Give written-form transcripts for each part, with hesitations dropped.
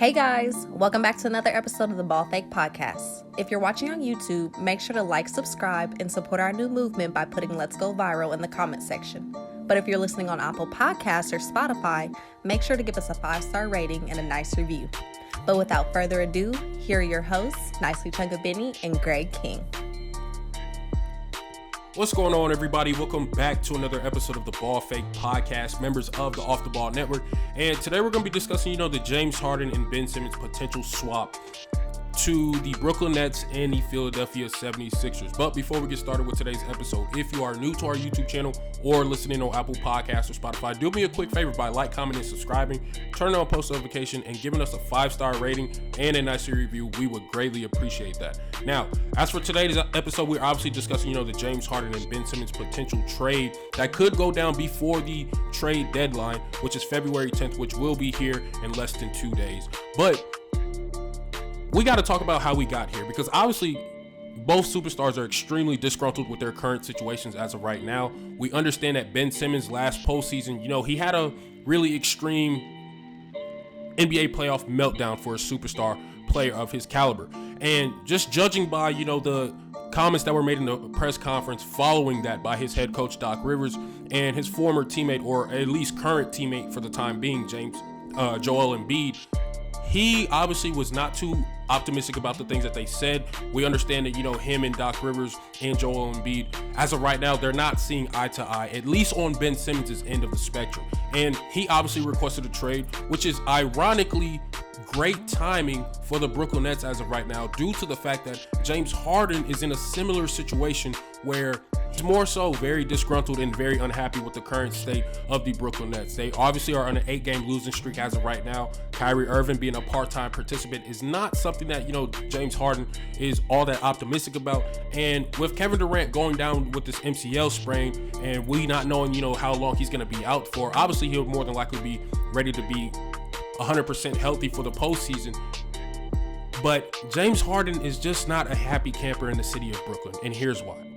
Hey guys, welcome back to another episode of the Ball Fake Podcast. If you're watching on YouTube, make sure to like, subscribe, and support our new movement by putting Let's Go Viral in the comment section. But if you're listening on Apple Podcasts or Spotify, make sure to give us a 5-star rating and a nice review. But without further ado, here are your hosts, Nicely Chunga Benny and Greg King. What's going on, everybody? Welcome back to another episode of the Ball Fake Podcast, members of the Off the Ball Network. And today we're going to be discussing, the James Harden and Ben Simmons potential swap to the Brooklyn Nets and the Philadelphia 76ers. But before we get started with today's episode, if you are new to our YouTube channel or listening on Apple Podcasts or Spotify, do me a quick favor by like, commenting, subscribing, turning on post notification, and giving us a 5-star rating and a nice review. We would greatly appreciate that. Now, as for today's episode, we're obviously discussing, the James Harden and Ben Simmons potential trade that could go down before the trade deadline, which is February 10th, which will be here in less than 2 days. But we got to talk about how we got here, because obviously both superstars are extremely disgruntled with their current situations as of right now. We understand that Ben Simmons last postseason, he had a really extreme NBA playoff meltdown for a superstar player of his caliber. And just judging by, the comments that were made in the press conference following that by his head coach, Doc Rivers, and his former teammate, or at least current teammate for the time being, Joel Embiid, he obviously was not too optimistic about the things that they said. We understand that, him and Doc Rivers and Joel Embiid, as of right now, they're not seeing eye to eye, at least on Ben Simmons' end of the spectrum. And he obviously requested a trade, which is ironically great timing for the Brooklyn Nets as of right now, due to the fact that James Harden is in a similar situation where he's more so very disgruntled and very unhappy with the current state of the Brooklyn Nets. They obviously are on an 8-game losing streak as of right now. Kyrie Irving being a part-time participant is not something that, James Harden is all that optimistic about. And with Kevin Durant going down with this MCL sprain and we not knowing, how long he's going to be out for, obviously he'll more than likely be ready to be 100% healthy for the postseason. But James Harden is just not a happy camper in the city of Brooklyn, and here's why.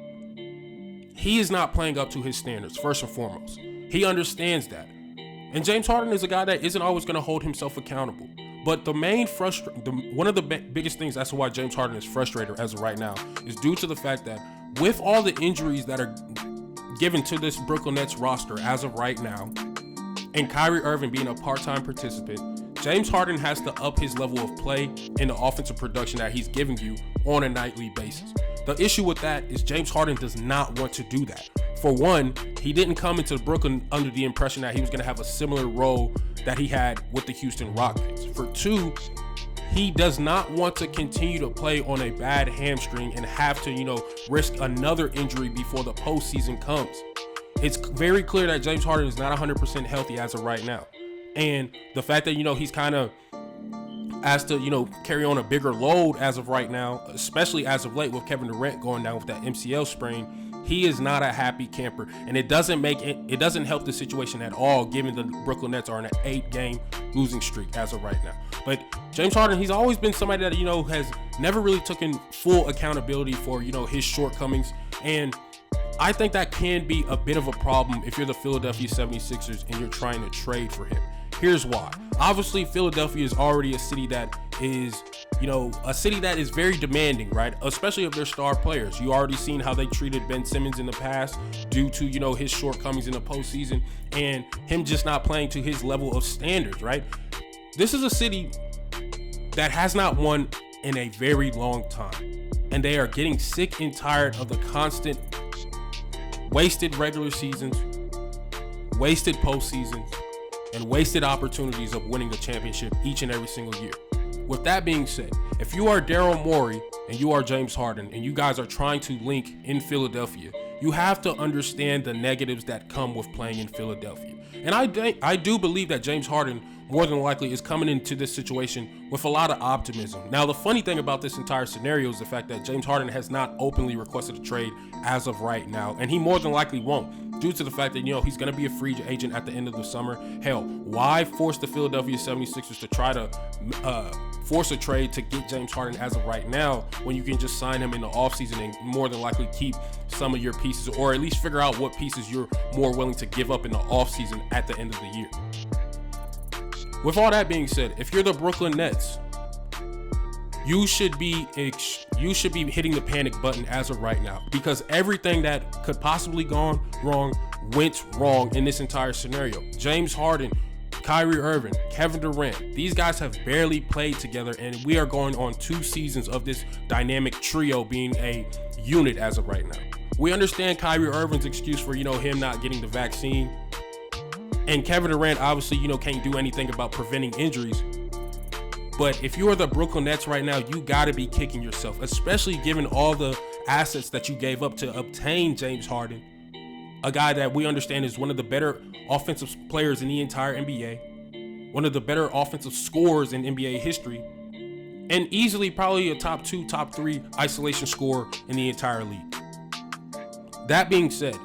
He is not playing up to his standards, first and foremost. He understands that. And James Harden is a guy that isn't always going to hold himself accountable. But the main one of the biggest things as to why James Harden is frustrated as of right now is due to the fact that with all the injuries that are given to this Brooklyn Nets roster as of right now, and Kyrie Irving being a part-time participant, James Harden has to up his level of play in the offensive production that he's giving you on a nightly basis. The issue with that is James Harden does not want to do that. For one, he didn't come into Brooklyn under the impression that he was going to have a similar role that he had with the Houston Rockets. For two, he does not want to continue to play on a bad hamstring and have to, risk another injury before the postseason comes. It's very clear that James Harden is not 100% healthy as of right now. And the fact that, he's kind of asked to, carry on a bigger load as of right now, especially as of late with Kevin Durant going down with that MCL sprain, he is not a happy camper. And it doesn't help the situation at all, given the Brooklyn Nets are in an 8-game losing streak as of right now. But James Harden, he's always been somebody that, has never really taken full accountability for, his shortcomings. And I think that can be a bit of a problem if you're the Philadelphia 76ers and you're trying to trade for him. Here's why. Obviously, Philadelphia is already a city that is, very demanding, right? Especially of their star players. You already seen how they treated Ben Simmons in the past due to, his shortcomings in the postseason and him just not playing to his level of standards, right? This is a city that has not won in a very long time. And they are getting sick and tired of the constant wasted regular seasons, wasted postseasons, and wasted opportunities of winning the championship each and every single year. With that being said, if you are Daryl Morey and you are James Harden and you guys are trying to link in Philadelphia, you have to understand the negatives that come with playing in Philadelphia. And I do believe that James Harden more than likely is coming into this situation with a lot of optimism. Now, the funny thing about this entire scenario is the fact that James Harden has not openly requested a trade as of right now, and he more than likely won't, due to the fact that, he's going to be a free agent at the end of the summer. Hell, why force the Philadelphia 76ers to try to force a trade to get James Harden as of right now when you can just sign him in the offseason and more than likely keep some of your pieces, or at least figure out what pieces you're more willing to give up in the offseason at the end of the year? With all that being said, if you're the Brooklyn Nets, you should be hitting the panic button as of right now, because everything that could possibly gone wrong went wrong in this entire scenario. James Harden, Kyrie Irving, Kevin Durant, these guys have barely played together, and we are going on 2 seasons of this dynamic trio being a unit as of right now. We understand Kyrie Irving's excuse for, him not getting the vaccine. And Kevin Durant obviously, can't do anything about preventing injuries. But if you are the Brooklyn Nets right now, you got to be kicking yourself, especially given all the assets that you gave up to obtain James Harden, a guy that we understand is one of the better offensive players in the entire NBA, one of the better offensive scorers in NBA history, and easily probably a top 2, top 3 isolation scorer in the entire league. That being said,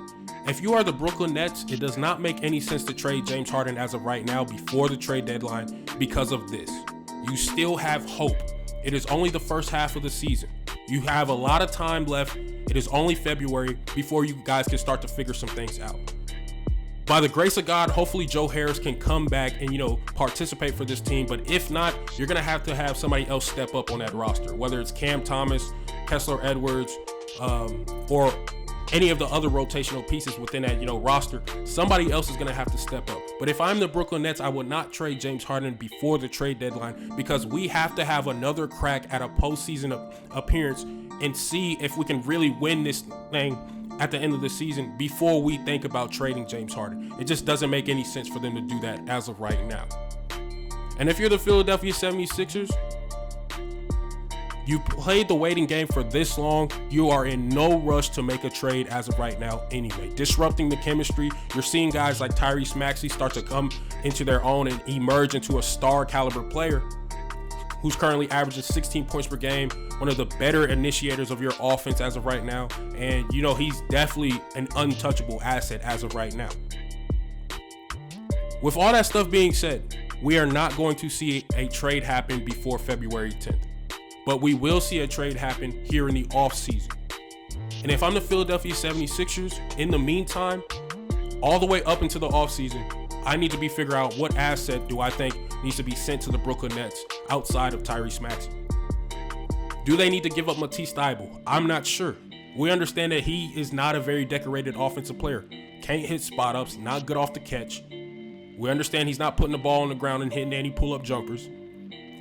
if you are the Brooklyn Nets, it does not make any sense to trade James Harden as of right now before the trade deadline because of this. You still have hope. It is only the first half of the season. You have a lot of time left. It is only February before you guys can start to figure some things out. By the grace of God, hopefully Joe Harris can come back and, participate for this team. But if not, you're going to have somebody else step up on that roster, whether it's Cam Thomas, Kessler Edwards, or any of the other rotational pieces within that, roster. Somebody else is going to have to step up. But if I'm the Brooklyn Nets, I would not trade James Harden before the trade deadline, because we have to have another crack at a postseason appearance and see if we can really win this thing at the end of the season before we think about trading James Harden. It just doesn't make any sense for them to do that as of right now. And if you're the Philadelphia 76ers, you played the waiting game for this long. You are in no rush to make a trade as of right now anyway. Disrupting the chemistry. You're seeing guys like Tyrese Maxey start to come into their own and emerge into a star caliber player who's currently averaging 16 points per game, one of the better initiators of your offense as of right now. And, he's definitely an untouchable asset as of right now. With all that stuff being said, we are not going to see a trade happen before February 10th. But we will see a trade happen here in the offseason. And if I'm the Philadelphia 76ers, in the meantime, all the way up into the offseason, I need to be figuring out what asset do I think needs to be sent to the Brooklyn Nets outside of Tyrese Maxey. Do they need to give up Matisse Thybulle? I'm not sure. We understand that he is not a very decorated offensive player. Can't hit spot ups, not good off the catch. We understand he's not putting the ball on the ground and hitting any pull-up jumpers.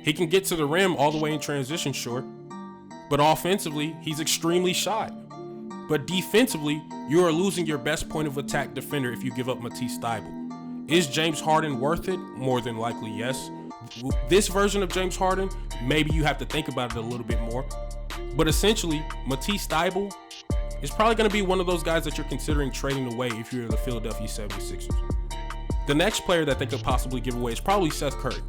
He can get to the rim all the way in transition, sure. But offensively, he's extremely shy. But defensively, you are losing your best point of attack defender if you give up Matisse Thybulle. Is James Harden worth it? More than likely, yes. This version of James Harden, maybe you have to think about it a little bit more. But essentially, Matisse Thybulle is probably going to be one of those guys that you're considering trading away if you're the Philadelphia 76ers. The next player that they could possibly give away is probably Seth Curry.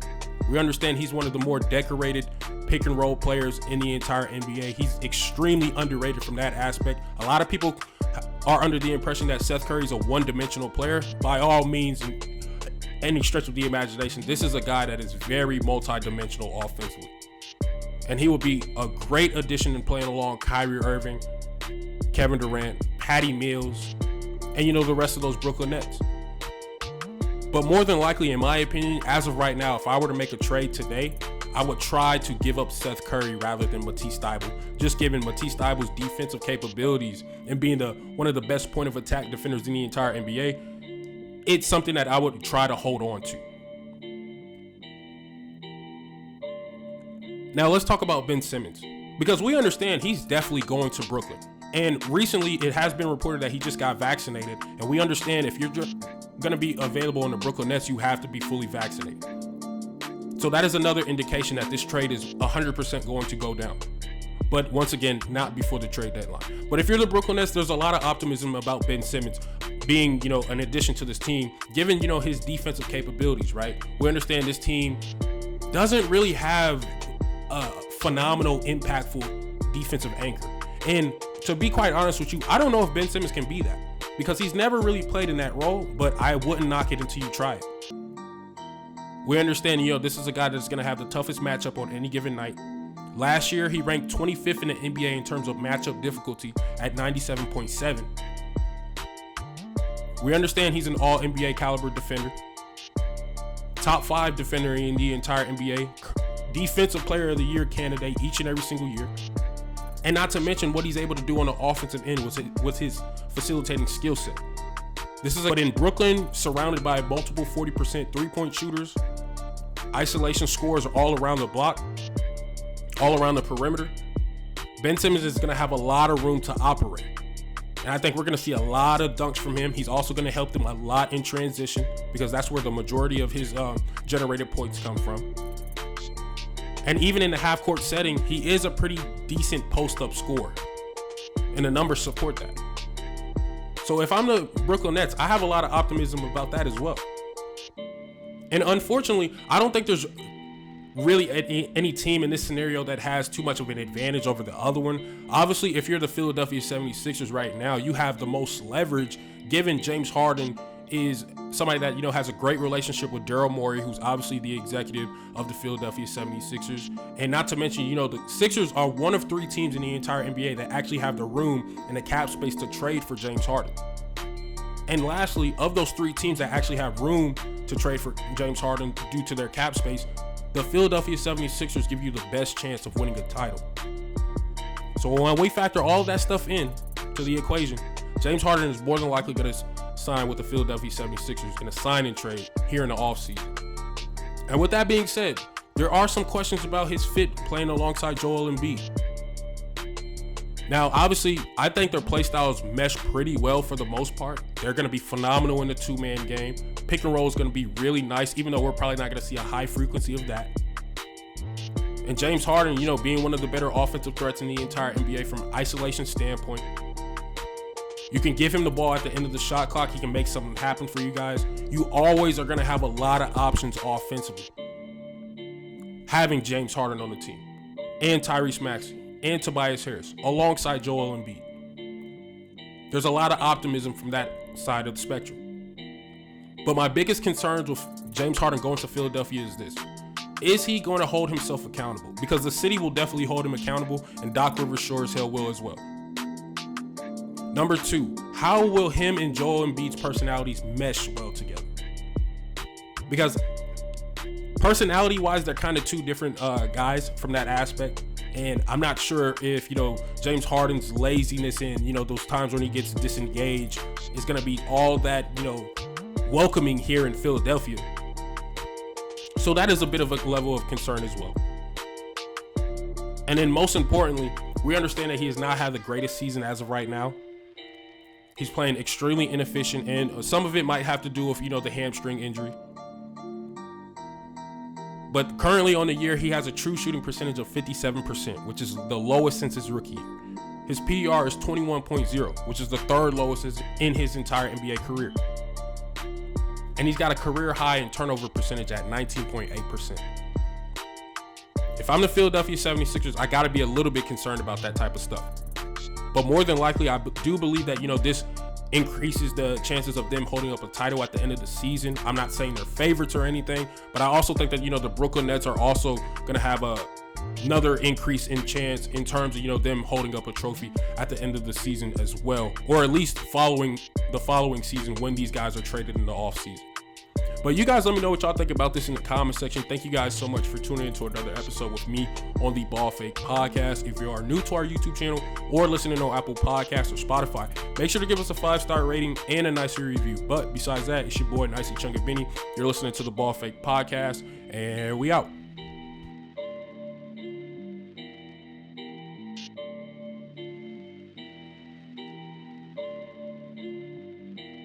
We understand he's one of the more decorated pick and roll players in the entire NBA. He's extremely underrated from that aspect. A lot of people are under the impression that Seth Curry is a one-dimensional player. By all means, in any stretch of the imagination, this is a guy that is very multi-dimensional offensively. And he will be a great addition in playing along Kyrie Irving, Kevin Durant, Patty Mills, and the rest of those Brooklyn Nets. But more than likely, in my opinion, as of right now, if I were to make a trade today, I would try to give up Seth Curry rather than Matisse Thybulle. Just given Matisse Thybulle's defensive capabilities and being one of the best point of attack defenders in the entire NBA, it's something that I would try to hold on to. Now let's talk about Ben Simmons, because we understand he's definitely going to Brooklyn. And recently it has been reported that he just got vaccinated. And we understand if you're going to be available in the Brooklyn Nets, you have to be fully vaccinated. So that is another indication that this trade is 100% going to go down. But once again, not before the trade deadline. But if you're the Brooklyn Nets, there's a lot of optimism about Ben Simmons being, an addition to this team, given, his defensive capabilities, right? We understand this team doesn't really have a phenomenal, impactful defensive anchor. And to be quite honest with you, I don't know if Ben Simmons can be that, because he's never really played in that role, but I wouldn't knock it until you try it. We understand, this is a guy that's going to have the toughest matchup on any given night. Last year, he ranked 25th in the NBA in terms of matchup difficulty at 97.7. We understand he's an all-NBA caliber defender. top 5 defender in the entire NBA, defensive player of the year candidate each and every single year. And not to mention what he's able to do on the offensive end with his facilitating skill set. But in Brooklyn, surrounded by multiple 40% three-point shooters, isolation scores are all around the block, all around the perimeter. Ben Simmons is going to have a lot of room to operate. And I think we're going to see a lot of dunks from him. He's also going to help them a lot in transition because that's where the majority of his generated points come from. And even in the half-court setting, he is a pretty decent post-up scorer. And the numbers support that. So if I'm the Brooklyn Nets, I have a lot of optimism about that as well. And unfortunately, I don't think there's really any team in this scenario that has too much of an advantage over the other one. Obviously, if you're the Philadelphia 76ers right now, you have the most leverage, given James Harden is somebody that, you know, has a great relationship with Daryl Morey, who's obviously the executive of the Philadelphia 76ers. And not to mention, you know, the Sixers are one of 3 teams in the entire NBA that actually have the room and the cap space to trade for James Harden. And lastly, of those 3 teams that actually have room to trade for James Harden due to their cap space, the Philadelphia 76ers give you the best chance of winning a title. So when we factor all of that stuff in to the equation, James Harden is more than likely going to sign with the Philadelphia 76ers in a sign-in trade here in the offseason. And with that being said, there are some questions about his fit playing alongside Joel Embiid. Now, obviously, I think their play styles mesh pretty well for the most part. They're going to be phenomenal in the 2-man game. Pick and roll is going to be really nice, even though we're probably not going to see a high frequency of that. And James Harden, you know, being one of the better offensive threats in the entire NBA from an isolation standpoint. You can give him the ball at the end of the shot clock. He can make something happen for you guys. You always are going to have a lot of options offensively, having James Harden on the team, and Tyrese Maxey, and Tobias Harris, alongside Joel Embiid. There's a lot of optimism from that side of the spectrum. But my biggest concerns with James Harden going to Philadelphia is this. Is he going to hold himself accountable? Because the city will definitely hold him accountable, and Doc Rivers sure as hell will as well. Number 2, how will him and Joel Embiid's personalities mesh well together? Because personality-wise, they're kind of 2 different guys from that aspect. And I'm not sure if, you know, James Harden's laziness and, you know, those times when he gets disengaged is going to be all that, you know, welcoming here in Philadelphia. So that is a bit of a level of concern as well. And then most importantly, we understand that he has not had the greatest season as of right now. He's playing extremely inefficient, and some of it might have to do with, you know, the hamstring injury. But currently on the year, he has a true shooting percentage of 57%, which is the lowest since his rookie year. His PER is 21.0, which is the 3rd lowest in his entire NBA career. And he's got a career high in turnover percentage at 19.8%. If I'm the Philadelphia 76ers, I got to be a little bit concerned about that type of stuff. But more than likely, I do believe that, you know, this increases the chances of them holding up a title at the end of the season. I'm not saying they're favorites or anything, but I also think that, you know, the Brooklyn Nets are also going to have another increase in chance in terms of, you know, them holding up a trophy at the end of the season as well, or at least following the following season when these guys are traded in the offseason. But you guys let me know what y'all think about this in the comment section. Thank you guys so much for tuning into another episode with me on the Ball Fake Podcast. If you are new to our YouTube channel or listening on Apple Podcasts or Spotify, make sure to give us a 5-star rating and a nice review. But besides that, it's your boy Nicey Chunga Benny. You're listening to the Ball Fake Podcast, and we out.